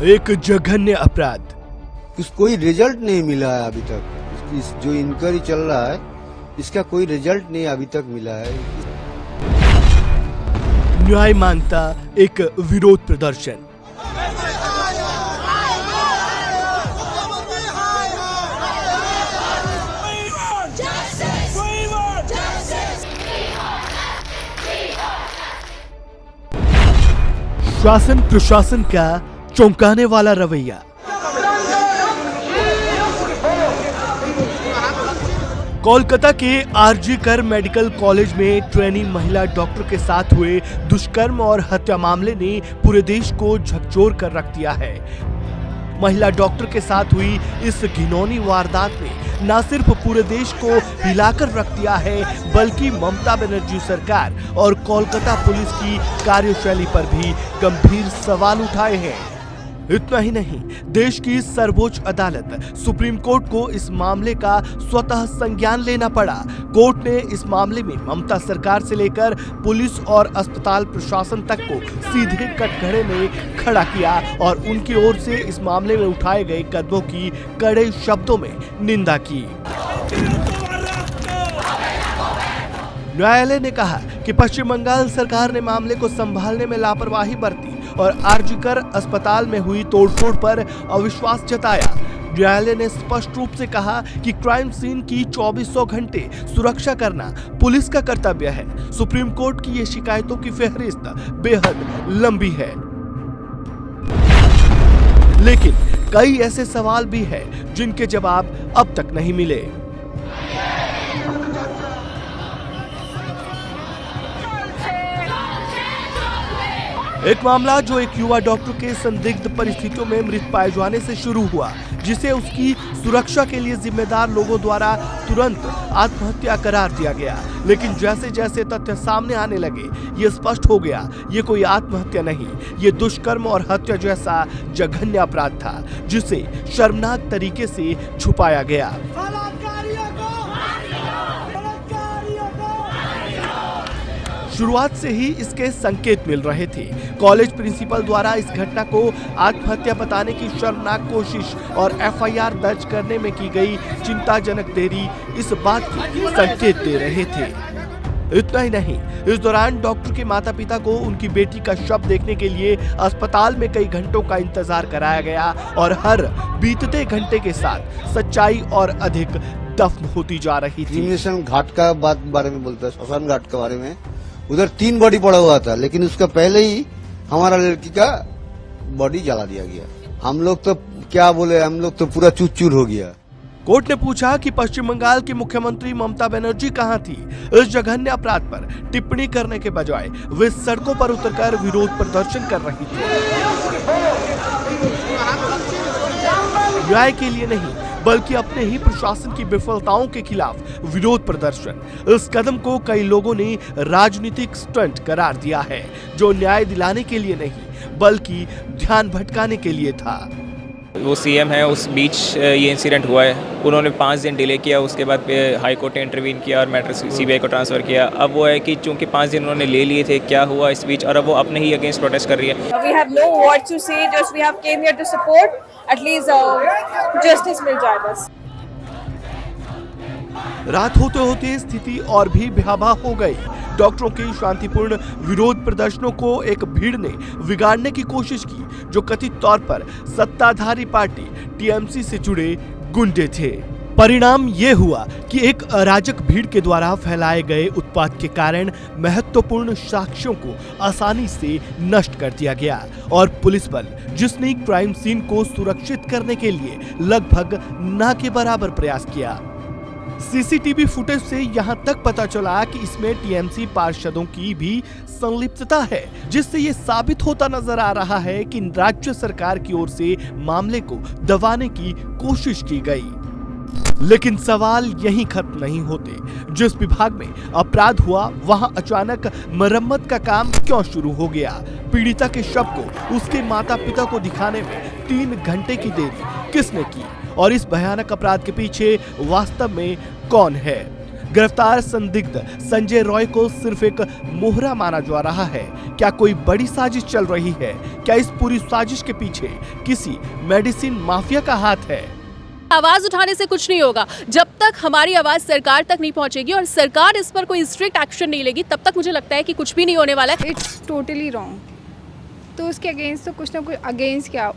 एक जघन्य अपराध। कोई रिजल्ट नहीं मिला है अभी तक। जो इंक्वायरी चल रहा है इसका कोई रिजल्ट नहीं अभी तक मिला है। न्याय मांगता एक विरोध प्रदर्शन। शासन प्रशासन का चौंकाने वाला रवैया। कोलकाता के आरजी कर मेडिकल कॉलेज में ट्रेनी महिला डॉक्टर के साथ हुए दुष्कर्म और हत्या मामले ने पूरे देश को झकझोर कर रख दिया है। महिला डॉक्टर के साथ हुई इस घिनौनी वारदात ने न सिर्फ पूरे देश को हिलाकर रख दिया है, बल्कि ममता बनर्जी सरकार और कोलकाता पुलिस की कार्यशैली पर भी गंभीर सवाल उठाए हैं। इतना ही नहीं, देश की सर्वोच्च अदालत सुप्रीम कोर्ट को इस मामले का स्वतः संज्ञान लेना पड़ा। कोर्ट ने इस मामले में ममता सरकार से लेकर पुलिस और अस्पताल प्रशासन तक को सीधे कटघरे में खड़ा किया और उनकी ओर से इस मामले में उठाए गए कदमों की कड़े शब्दों में निंदा की। न्यायालय ने कहा कि पश्चिम बंगाल सरकार ने मामले को संभालने में लापरवाही बरती और आरजी कर अस्पताल में हुई तोड़फोड़ पर अविश्वास जताया। न्यायालय ने स्पष्ट रूप से कहा कि क्राइम सीन की 2400 घंटे सुरक्षा करना पुलिस का कर्तव्य है। सुप्रीम कोर्ट की ये शिकायतों की फहरिस्त बेहद लंबी है, लेकिन कई ऐसे सवाल भी हैं जिनके जवाब अब तक नहीं मिले। एक मामला जो एक युवा डॉक्टर के संदिग्ध परिस्थितियों में मृत पाए जाने से शुरू हुआ, जिसे उसकी सुरक्षा के लिए जिम्मेदार लोगों द्वारा तुरंत आत्महत्या करार दिया गया। लेकिन जैसे जैसे तथ्य सामने आने लगे, ये स्पष्ट हो गया ये कोई आत्महत्या नहीं, ये दुष्कर्म और हत्या जैसा जघन्य अपराध था, जिसे शर्मनाक तरीके से छुपाया गया। शुरुआत से ही इसके संकेत मिल रहे थे। कॉलेज प्रिंसिपल द्वारा इस घटना को आत्महत्या बताने की शर्मनाक कोशिश और एफआईआर दर्ज करने में की गई चिंताजनक देरी इस बात के संकेत दे रहे थे। इतना ही नहीं, इस दौरान डॉक्टर के माता पिता को उनकी बेटी का शव देखने के लिए अस्पताल में कई घंटों का इंतजार कराया गया और हर बीतते घंटे के साथ सच्चाई और अधिक दफन होती जा रही थी। घाट का बारे में बोलता है, श्मशान घाट के बारे में उधर 3 बॉडी पड़ा हुआ था, लेकिन उसका पहले ही हमारा लड़की का बॉडी जला दिया गया। हम लोग तो क्या बोले, हम लोग तो पूरा चूर चूर हो गया। कोर्ट ने पूछा कि पश्चिम बंगाल की मुख्यमंत्री ममता बनर्जी कहां थी। इस जघन्य अपराध पर टिप्पणी करने के बजाय वे सड़कों पर उतरकर विरोध प्रदर्शन कर रही थी। न्याय के लिए नहीं, बल्कि अपने ही प्रशासन की विफलताओं के खिलाफ विरोध प्रदर्शन। इस कदम को कई लोगों ने राजनीतिक स्टंट करार दिया है, जो न्याय दिलाने के लिए नहीं, बल्कि ध्यान भटकाने के लिए था। वो सीएम है, उस बीच ये इंसिडेंट हुआ है। उन्होंने 5 दिन डिले किया, उसके बाद हाई कोर्ट ने इंटरवीन किया और मैटर सीबीआई को ट्रांसफर किया। अब वो है कि चूंकि 5 दिन उन्होंने ले लिए थे, क्या हुआ इस बीच, और अब वो अपने ही अगेंस्ट प्रोटेस्ट कर रही है। We have no words to say, just we have came here to support, at least justice मिल जाए बस। रात होते होते स्थिति और भी भयावह हो गई। डॉक्टरों के शांतिपूर्ण विरोध प्रदर्शनों को एक भीड़ ने बिगाड़ने की कोशिश की, जो कथित तौर पर सत्ताधारी पार्टी टीएमसी से जुड़े गुंडे थे। परिणाम ये हुआ कि एक अराजक भीड़ के द्वारा फैलाए गए उत्पात के कारण महत्वपूर्ण साक्ष्यों को आसानी से नष्ट कर दिया गया और पुलिस बल, जिसने क्राइम सीन को सुरक्षित करने के लिए लगभग ना के बराबर प्रयास किया। सीसीटीवी फुटेज से यहां तक पता चला कि इसमें टीएमसी पार्षदों की भी संलिप्तता है, जिससे ये साबित होता नजर आ रहा है कि राज्य सरकार की ओर से मामले को दबाने की कोशिश की गई। लेकिन सवाल यहीं खत्म नहीं होते। जिस विभाग में अपराध हुआ, वहां अचानक मरम्मत का काम क्यों शुरू हो गया? पीड़िता के शव को उसके माता पिता को दिखाने में 3 घंटे की देरी किसने की? और इस भयानक अपराध के पीछे वास्तव में कौन है? गिरफ्तार संदिग्ध संजय रॉय को सिर्फ एक मोहरा माना जा रहा है। क्या कोई बड़ी साजिश चल रही है? क्या इस पूरी साजिश के पीछे किसी मेडिसिन माफिया का हाथ है? आवाज उठाने से कुछ नहीं होगा। जब तक हमारी आवाज सरकार तक नहीं पहुंचेगी और सरकार इस पर कोई स्ट्रिक्ट एक्शन नहीं लेगी, तब तक मुझे लगता है कि कुछ भी नहीं होने वाला है। It's totally wrong. तो उसके अगेंस्ट तो कुछ ना कुछ, अगेंस्ट क्या,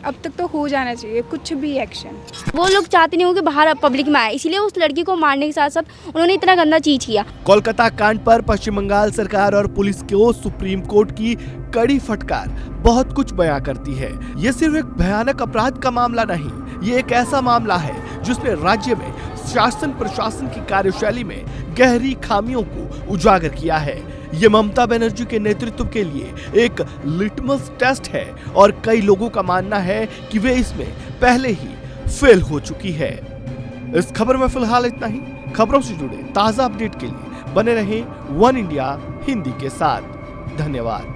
अब तक तो हो जाना चाहिए कुछ भी एक्शन। वो लोग चाहते नहीं हो कि बाहर पब्लिक में आए, इसीलिए उस लड़की को मारने के साथ साथ उन्होंने इतना गंदा चीज किया। कोलकाता कांड पर पश्चिम बंगाल सरकार और पुलिस को सुप्रीम कोर्ट की कड़ी फटकार बहुत कुछ बयां करती है। ये सिर्फ एक भयानक अपराध का मामला नहीं, ये एक ऐसा मामला है जिसने राज्य में शासन प्रशासन की कार्यशैली में गहरी खामियों को उजागर किया है। ये ममता बनर्जी के नेतृत्व के लिए एक लिटमस टेस्ट है और कई लोगों का मानना है कि वे इसमें पहले ही फेल हो चुकी है। इस खबर में फिलहाल इतना ही। खबरों से जुड़े ताजा अपडेट के लिए बने रहें वन इंडिया हिंदी के साथ। धन्यवाद।